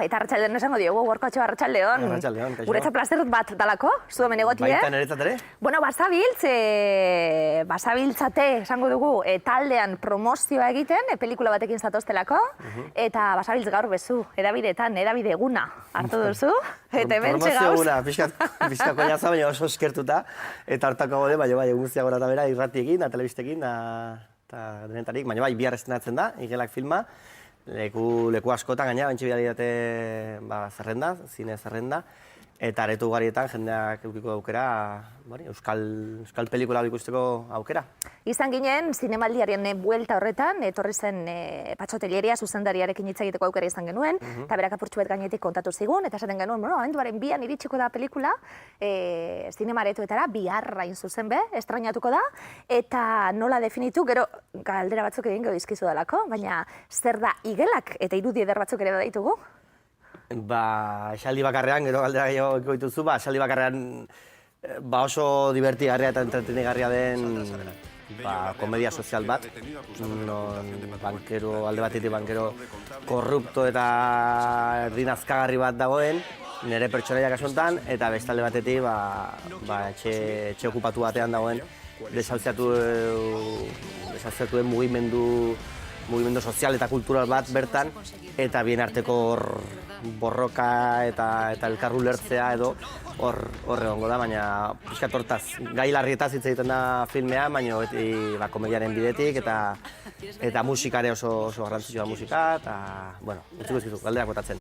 Eta arratsaldean esango diogu, gorkotxo arratsaldeon. Arratsaldeon, kaixo. Guretzat plazer bat dalako, zu hemen egotie. Baita niretzat ere? Bueno, basabiltzate esango dugu taldean promozioa egiten, pelikula batekin zatoztelako, eta basabiltz gaur bezu, edabideetan, edabide eguna hartu duzu, eta hemen txegauz. Promozio eguna, pixkako jaza, baina oso eskertuta, eta hartako gode, baina bai, guztia gora eta bera, irratiekin, telebistekin, eta denetarik, baina bai, bihar estrenatzen da, Igelak filma, leku askotan gaina, bantxe bidali dute zerrenda, zine zerrenda, eta aretu ugarietan jendeak eukiko aukera, euskal pelikula ikusteko aukera. Izan ginen, zinemaldiaren buelta horretan, etorri zen Patxotelleria zuzendariarekin hitz egiteko aukera izan genuen, eta berak apurtxu bat gainetik kontatu zigun, eta esaten genuen, abenduaren bian iritsiko da pelikula, zinemaretuetara, biharra zuzen be, estrainatuko da, eta nola definitu, gero galdera batzuk egin dizkizu dalako, baina zer da Igelak eta irudi eder batzuk ere baditugu? Esaldi bakarrean, gero galdera gehiago dituzu, esaldi bakarrean oso divertigarria eta entretenigarria den komedia sozial bat, alde batetik bankero korrupto eta erdin azkagarri bat dagoen, nire pertsonaiak asuntan, eta beste alde batetik etxe okupatu batean dagoen desaltziatuen mugimendu sozial eta kultural bat bertan, eta bien arteko borroka eta elkar ulertzea edo hor egongo da, baina pixkat hortaz, gai larrietaz hitz egiten da filmean, baina beti komediaren bidetik eta musikare oso garrantzitsua musika, eta, utziko izkizu, galderak botatzen.